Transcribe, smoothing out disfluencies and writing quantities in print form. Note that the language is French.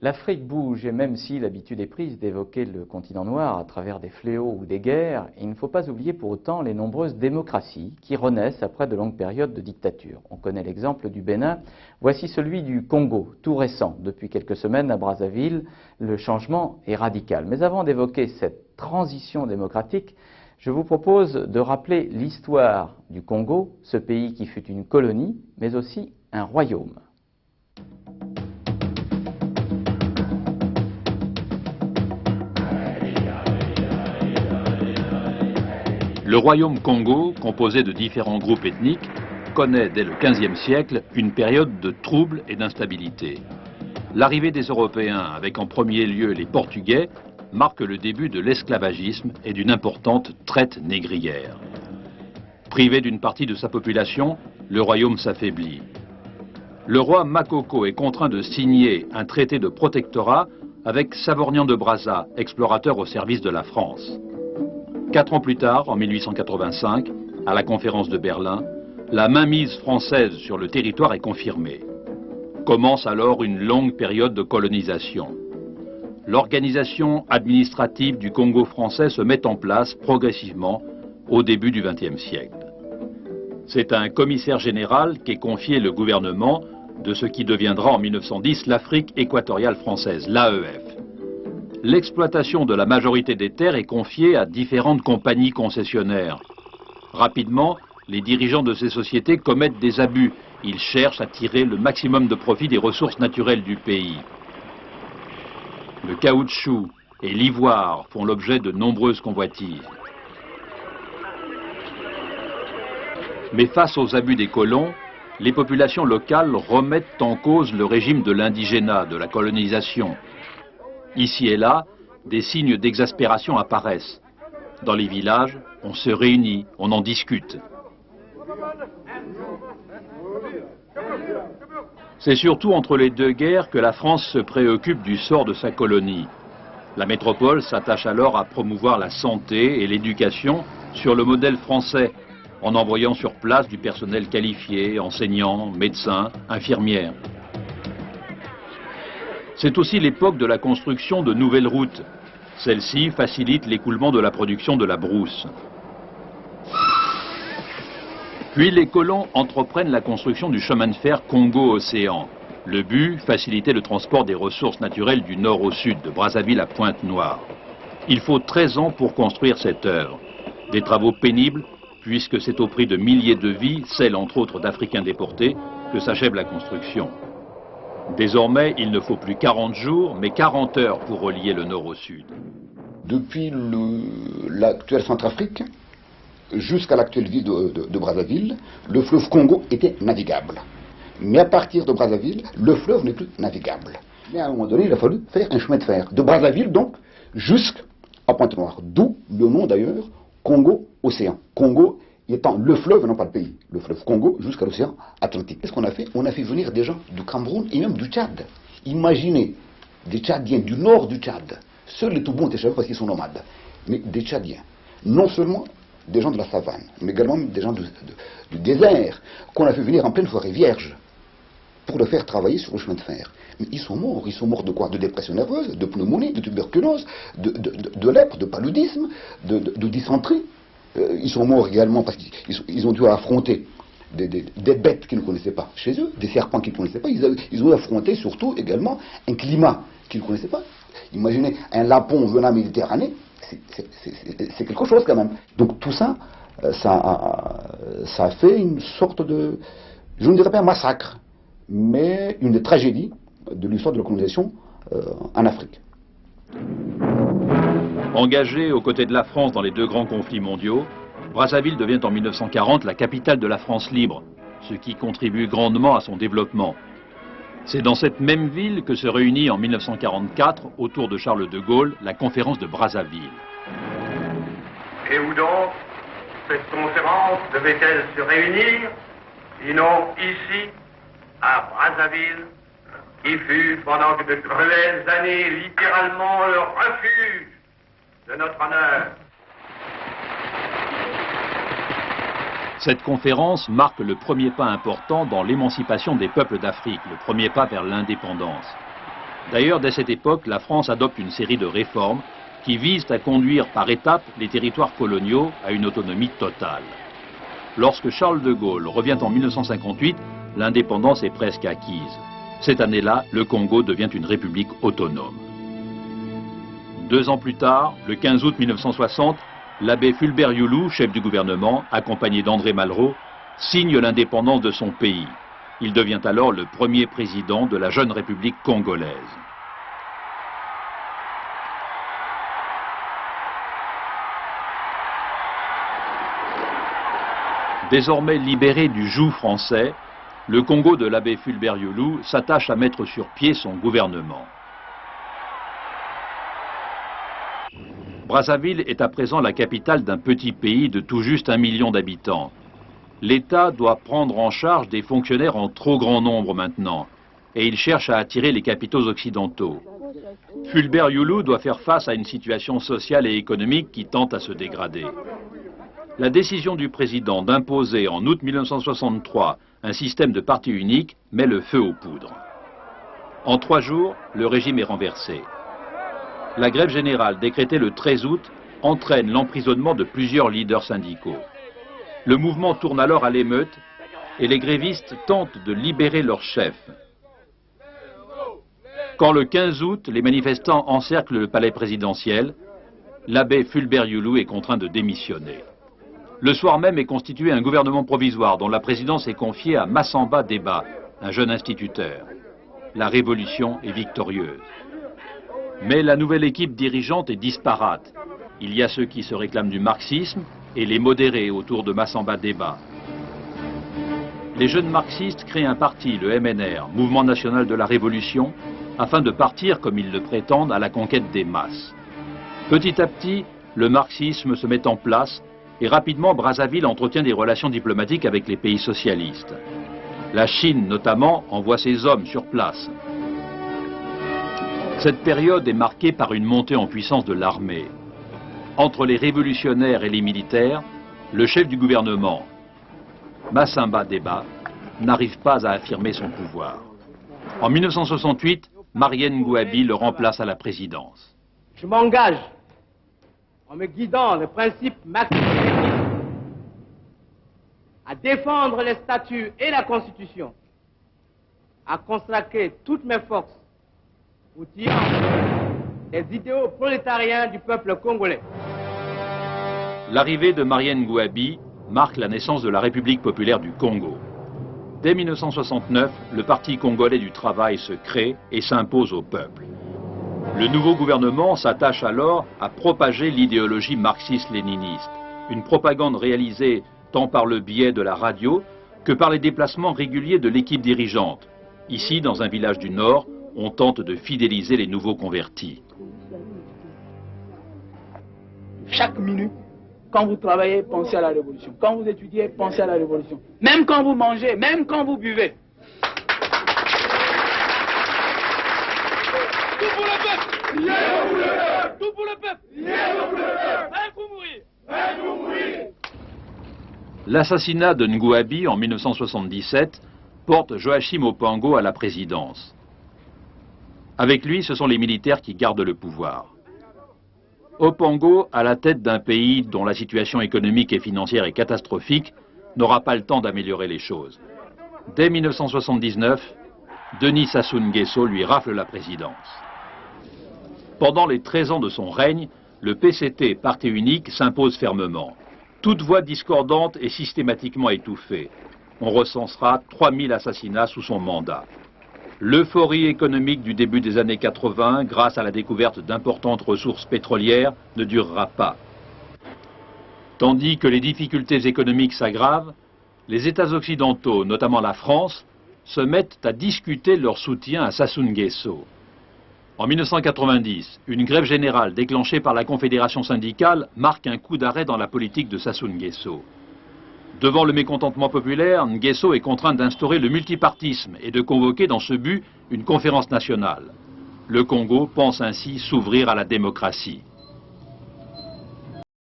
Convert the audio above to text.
L'Afrique bouge et même si l'habitude est prise d'évoquer le continent noir à travers des fléaux ou des guerres, il ne faut pas oublier pour autant les nombreuses démocraties qui renaissent après de longues périodes de dictature. On connaît l'exemple du Bénin, voici celui du Congo, tout récent. Depuis quelques semaines à Brazzaville, le changement est radical. Mais avant d'évoquer cette transition démocratique, je vous propose de rappeler l'histoire du Congo, ce pays qui fut une colonie, mais aussi un royaume. Le royaume Congo, composé de différents groupes ethniques, connaît dès le XVe siècle une période de troubles et d'instabilité. L'arrivée des Européens, avec en premier lieu les Portugais, marque le début de l'esclavagisme et d'une importante traite négrière. Privé d'une partie de sa population, le royaume s'affaiblit. Le roi Makoko est contraint de signer un traité de protectorat avec Savorgnan de Brazza, explorateur au service de la France. 4 ans plus tard, en 1885, à la conférence de Berlin, la mainmise française sur le territoire est confirmée. Commence alors une longue période de colonisation. L'organisation administrative du Congo français se met en place progressivement au début du XXe siècle. C'est à un commissaire général qu'est confié le gouvernement de ce qui deviendra en 1910 l'Afrique équatoriale française, l'AEF. L'exploitation de la majorité des terres est confiée à différentes compagnies concessionnaires. Rapidement, les dirigeants de ces sociétés commettent des abus. Ils cherchent à tirer le maximum de profit des ressources naturelles du pays. Le caoutchouc et l'ivoire font l'objet de nombreuses convoitises. Mais face aux abus des colons, les populations locales remettent en cause le régime de l'indigénat, de la colonisation. Ici et là, des signes d'exaspération apparaissent. Dans les villages, on se réunit, on en discute. C'est surtout entre les deux guerres que la France se préoccupe du sort de sa colonie. La métropole s'attache alors à promouvoir la santé et l'éducation sur le modèle français, en envoyant sur place du personnel qualifié, enseignants, médecins, infirmières. C'est aussi l'époque de la construction de nouvelles routes. Celles-ci facilitent l'écoulement de la production de la brousse. Puis les colons entreprennent la construction du chemin de fer Congo-Océan. Le but, faciliter le transport des ressources naturelles du nord au sud, de Brazzaville à Pointe-Noire. Il faut 13 ans pour construire cette œuvre. Des travaux pénibles, puisque c'est au prix de milliers de vies, celles entre autres d'Africains déportés, que s'achève la construction. Désormais, il ne faut plus 40 jours, mais 40 heures pour relier le nord au sud. Depuis l'actuelle Centrafrique jusqu'à l'actuelle ville de Brazzaville, le fleuve Congo était navigable. Mais à partir de Brazzaville, le fleuve n'est plus navigable. Mais à un moment donné, il a fallu faire un chemin de fer. De Brazzaville, donc, jusqu'à Pointe-Noire. D'où le nom d'ailleurs, Congo-Océan. Congo étant le fleuve, non pas le pays. Le fleuve Congo jusqu'à l'océan Atlantique. Qu'est-ce qu'on a fait? On a fait venir des gens du Cameroun et même du Tchad. Imaginez, des Tchadiens du nord du Tchad. Seuls les Toubons étaient chefs parce qu'ils sont nomades. Mais des Tchadiens. Non seulement des gens de la savane, mais également des gens du désert, qu'on a fait venir en pleine forêt vierge pour le faire travailler sur le chemin de fer. Mais ils sont morts de quoi? De dépression nerveuse, de pneumonie, de tuberculose, de lèpre, de paludisme, de dysenterie. Ils sont morts également parce qu'ils ont dû affronter des bêtes qu'ils ne connaissaient pas chez eux, des serpents qu'ils ne connaissaient pas. Ils ont affronté surtout également un climat qu'ils ne connaissaient pas. Imaginez un lapon venant en Méditerranée, c'est quelque chose quand même. Donc tout ça, ça a fait une sorte de, je ne dirais pas un massacre, mais une tragédie de l'histoire de la colonisation en Afrique. Engagé aux côtés de la France dans les deux grands conflits mondiaux, Brazzaville devient en 1940 la capitale de la France libre, ce qui contribue grandement à son développement. C'est dans cette même ville que se réunit en 1944, autour de Charles de Gaulle, la conférence de Brazzaville. Et où donc cette conférence devait-elle se réunir, sinon ici, à Brazzaville, qui fut pendant de cruelles années littéralement le refuge de notre honneur. Cette conférence marque le premier pas important dans l'émancipation des peuples d'Afrique, le premier pas vers l'indépendance. D'ailleurs, dès cette époque, la France adopte une série de réformes qui visent à conduire par étapes les territoires coloniaux à une autonomie totale. Lorsque Charles de Gaulle revient en 1958, l'indépendance est presque acquise. Cette année-là, le Congo devient une république autonome. 2 ans plus tard, le 15 août 1960, l'abbé Fulbert Youlou, chef du gouvernement, accompagné d'André Malraux, signe l'indépendance de son pays. Il devient alors le premier président de la jeune République congolaise. Désormais libéré du joug français, le Congo de l'abbé Fulbert Youlou s'attache à mettre sur pied son gouvernement. Brazzaville est à présent la capitale d'un petit pays de tout juste 1 million d'habitants. L'État doit prendre en charge des fonctionnaires en trop grand nombre maintenant, et il cherche à attirer les capitaux occidentaux. Fulbert Youlou doit faire face à une situation sociale et économique qui tente à se dégrader. La décision du président d'imposer en août 1963 un système de parti unique met le feu aux poudres. En 3 jours, le régime est renversé. La grève générale décrétée le 13 août entraîne l'emprisonnement de plusieurs leaders syndicaux. Le mouvement tourne alors à l'émeute et les grévistes tentent de libérer leur chef. Quand le 15 août, les manifestants encerclent le palais présidentiel, l'abbé Fulbert Youlou est contraint de démissionner. Le soir même est constitué un gouvernement provisoire dont la présidence est confiée à Massamba Deba, un jeune instituteur. La révolution est victorieuse. Mais la nouvelle équipe dirigeante est disparate. Il y a ceux qui se réclament du marxisme et les modérés autour de Massamba Deba. Les jeunes marxistes créent un parti, le MNR, Mouvement National de la Révolution, afin de partir, comme ils le prétendent, à la conquête des masses. Petit à petit, le marxisme se met en place et rapidement Brazzaville entretient des relations diplomatiques avec les pays socialistes. La Chine, notamment, envoie ses hommes sur place. Cette période est marquée par une montée en puissance de l'armée. Entre les révolutionnaires et les militaires, le chef du gouvernement, Massamba Deba, n'arrive pas à affirmer son pouvoir. En 1968, Marienne Gouabi le remplace à la présidence. Je m'engage, en me guidant le principe marxiste, à défendre les statuts et la Constitution, à consacrer toutes mes forces au triomphe des idéaux prolétariens du peuple congolais. L'arrivée de Marienne Gouabi marque la naissance de la République populaire du Congo. Dès 1969, le Parti congolais du travail se crée et s'impose au peuple. Le nouveau gouvernement s'attache alors à propager l'idéologie marxiste-léniniste, une propagande réalisée tant par le biais de la radio que par les déplacements réguliers de l'équipe dirigeante. Ici, dans un village du Nord, on tente de fidéliser les nouveaux convertis. Chaque minute, quand vous travaillez, pensez à la révolution. Quand vous étudiez, pensez à la révolution. Même quand vous mangez, même quand vous buvez. Tout pour le peuple! Tout pour le peuple! Prêt pour mourir! Prêt pour mourir! L'assassinat de Ngouabi en 1977 porte Joachim Opango à la présidence. Avec lui, ce sont les militaires qui gardent le pouvoir. Opango, à la tête d'un pays dont la situation économique et financière est catastrophique, n'aura pas le temps d'améliorer les choses. Dès 1979, Denis Sassou Nguesso lui rafle la présidence. Pendant les 13 ans de son règne, le PCT, parti unique, s'impose fermement. Toute voix discordante est systématiquement étouffée. On recensera 3000 assassinats sous son mandat. L'euphorie économique du début des années 80, grâce à la découverte d'importantes ressources pétrolières, ne durera pas. Tandis que les difficultés économiques s'aggravent, les États occidentaux, notamment la France, se mettent à discuter leur soutien à Sassou Nguesso. En 1990, une grève générale déclenchée par la Confédération syndicale marque un coup d'arrêt dans la politique de Sassou Nguesso. Devant le mécontentement populaire, Nguesso est contraint d'instaurer le multipartisme et de convoquer dans ce but une conférence nationale. Le Congo pense ainsi s'ouvrir à la démocratie.